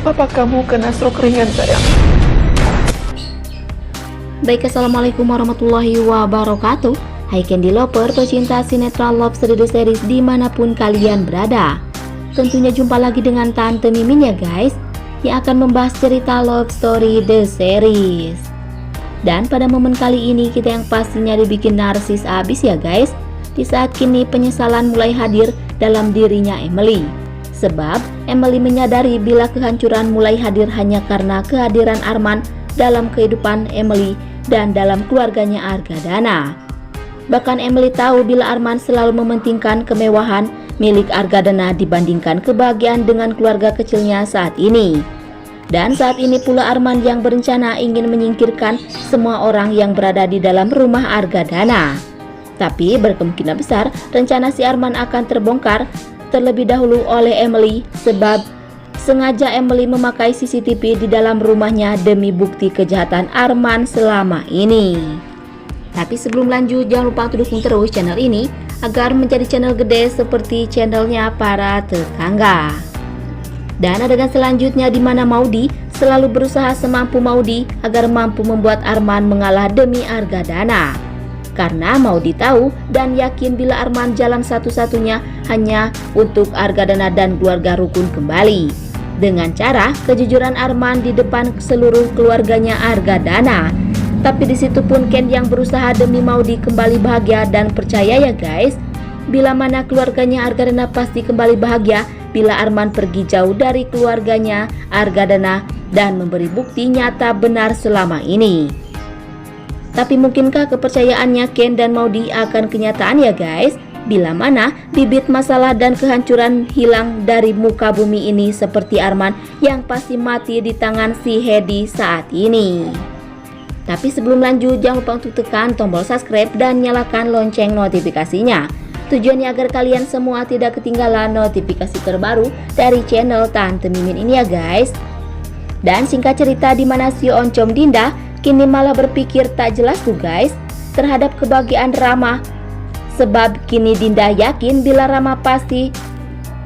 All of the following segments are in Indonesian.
Papa kamu kena stroke ringan sayang. Baik, assalamualaikum warahmatullahi wabarakatuh. Hai Candy Lover, pecinta sinetron Love Story The Series dimanapun kalian berada. Tentunya jumpa lagi dengan Tante Mimin ya guys, yang akan membahas cerita Love Story The Series. Dan pada momen kali ini kita yang pastinya dibikin narsis abis ya guys, di saat kini penyesalan mulai hadir dalam dirinya Emily. Sebab Emily menyadari bila kehancuran mulai hadir hanya karena kehadiran Arman dalam kehidupan Emily dan dalam keluarganya Argadana. Bahkan Emily tahu bila Arman selalu mementingkan kemewahan milik Argadana dibandingkan kebahagiaan dengan keluarga kecilnya saat ini. Dan saat ini pula Arman yang berencana ingin menyingkirkan semua orang yang berada di dalam rumah Argadana. Tapi berkemungkinan besar rencana si Arman akan terbongkar terlebih dahulu oleh Emily, sebab sengaja Emily memakai CCTV di dalam rumahnya demi bukti kejahatan Arman selama ini. Tapi sebelum lanjut, jangan lupa untuk dukung terus channel ini agar menjadi channel gede seperti channelnya para tetangga. Dan adegan selanjutnya di mana Maudy selalu berusaha semampu Maudy agar mampu membuat Arman mengalah demi Argadana. Karena Maudy tahu dan yakin bila Arman jalan satu-satunya hanya untuk Argadana dan keluarga rukun kembali. Dengan cara kejujuran Arman di depan seluruh keluarganya Argadana. Tapi disitu pun Ken yang berusaha demi Maudy kembali bahagia dan percaya ya guys, bila mana keluarganya Argadana pasti kembali bahagia bila Arman pergi jauh dari keluarganya Argadana dan memberi bukti nyata benar selama ini. Tapi mungkinkah kepercayaannya Ken dan Maudy akan kenyataan ya guys, bila mana bibit masalah dan kehancuran hilang dari muka bumi ini seperti Arman yang pasti mati di tangan si Hedi saat ini. Tapi sebelum lanjut, jangan lupa untuk tekan tombol subscribe dan nyalakan lonceng notifikasinya. Tujuannya agar kalian semua tidak ketinggalan notifikasi terbaru dari channel Tante Mimin ini ya guys. Dan singkat cerita di mana si Oncom Dinda kini malah berpikir tak jelas tuh guys terhadap kebahagiaan Rama. Sebab kini Dinda yakin bila Rama pasti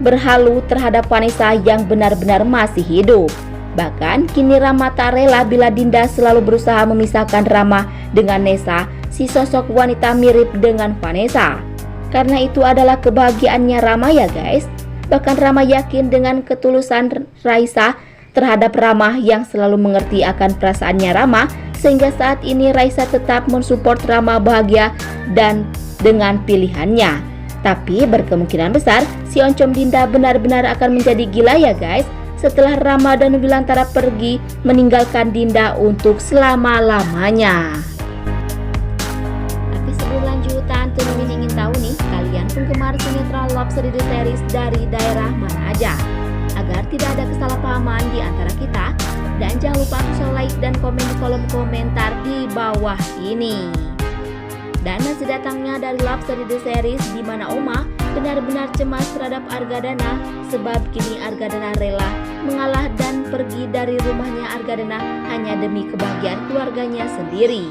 berhalu terhadap Vanessa yang benar-benar masih hidup. Bahkan kini Rama tak rela bila Dinda selalu berusaha memisahkan Rama dengan Nessa, si sosok wanita mirip dengan Vanessa. Karena itu adalah kebahagiaannya Rama ya guys. Bahkan Rama yakin dengan ketulusan Raisa terhadap Rama yang selalu mengerti akan perasaannya Rama, sehingga saat ini Raisa tetap mensupport Rama bahagia dan dengan pilihannya. Tapi berkemungkinan besar si Oncom Dinda benar-benar akan menjadi gila ya guys, setelah Rama dan Wilantara pergi meninggalkan Dinda untuk selama-lamanya. Tapi sebelum lanjut, Tante Mimin ingin tahu nih, kalian penggemar sinetron Love Story The Series dari daerah mana aja? Agar tidak ada kesalahpahaman di antara kita. Dan jangan lupa untuk like dan komen di kolom komentar di bawah ini. Dan masih datangnya dari Love Story The Series di mana Oma benar-benar cemas terhadap Argadana, sebab kini Argadana rela mengalah dan pergi dari rumahnya Argadana hanya demi kebahagiaan keluarganya sendiri.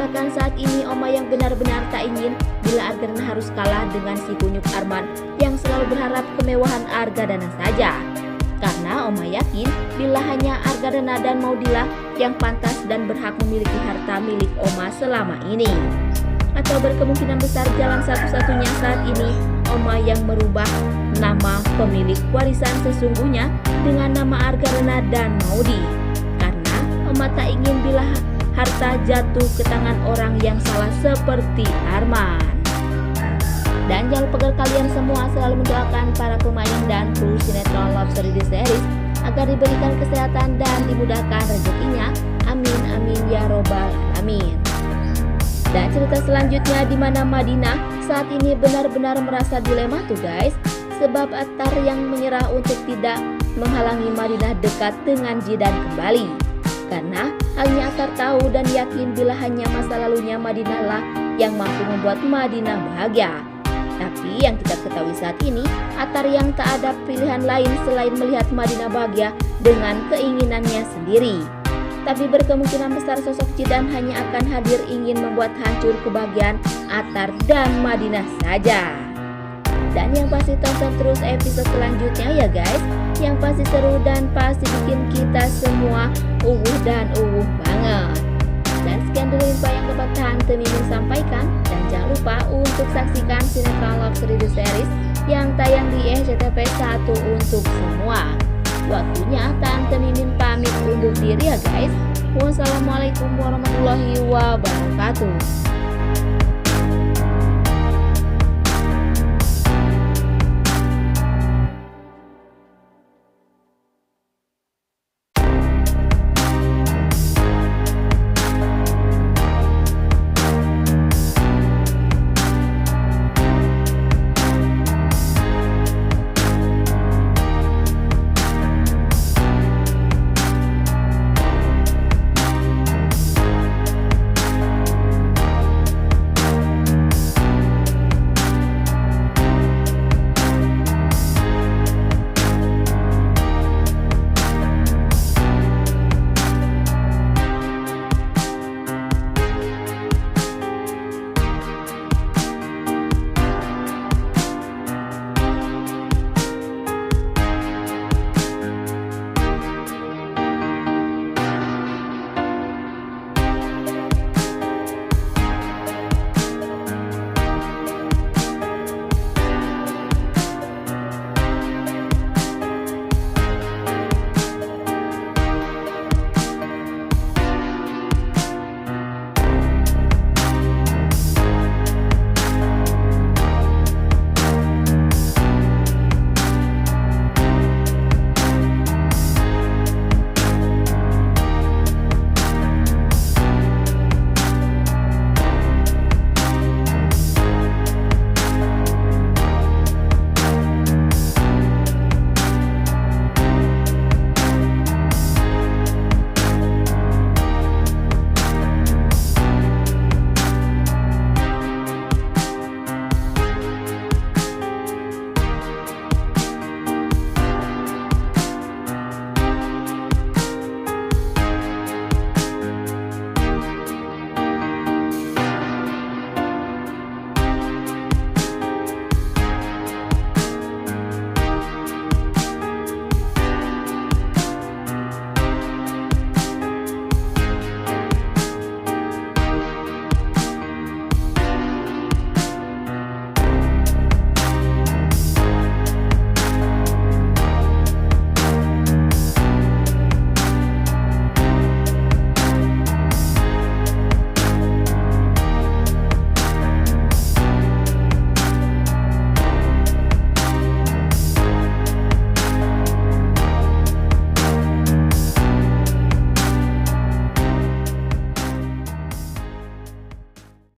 Bahkan saat ini Oma yang benar-benar tak ingin bila Argadana harus kalah dengan si kunyuk Arman yang selalu berharap kemewahan Argadana saja. Karena Oma yakin bila hanya Argadana dan Maudy yang pantas dan berhak memiliki harta milik Oma selama ini. Atau berkemungkinan besar jalan satu-satunya saat ini Oma yang merubah nama pemilik warisan sesungguhnya dengan nama Argadana dan Maudy. Karena Oma tak ingin bila harta jatuh ke tangan orang yang salah seperti Arman. Dan jangan lupa agar kalian semua selalu mendoakan para pemain dan kru sinetron Love Story The Series agar diberikan kesehatan dan dimudahkan rezekinya. Amin amin ya robbal alamin. Dan cerita selanjutnya di mana Madinah saat ini benar-benar merasa dilema tuh guys, sebab Attar yang menyerah untuk tidak menghalangi Madinah dekat dengan Jidan kembali. Karena hanya Attar tahu dan yakin bila hanya masa lalunya Madinah lah yang mampu membuat Madinah bahagia. Tapi yang kita ketahui saat ini, Attar yang tak ada pilihan lain selain melihat Madinah bahagia dengan keinginannya sendiri. Tapi berkemungkinan besar sosok Jidan hanya akan hadir ingin membuat hancur kebahagiaan Attar dan Madinah saja. Dan yang pasti tonton terus episode selanjutnya ya guys, yang pasti seru dan pasti bikin kita semua dan banget. Dan sekian dulu info yang dapat Tante Mimin sampaikan, dan jangan lupa untuk saksikan sinetron Love Series series yang tayang di SCTV 1 untuk semua. Waktunya Tante Mimin pamit undur diri ya guys. Wassalamualaikum warahmatullahi wabarakatuh.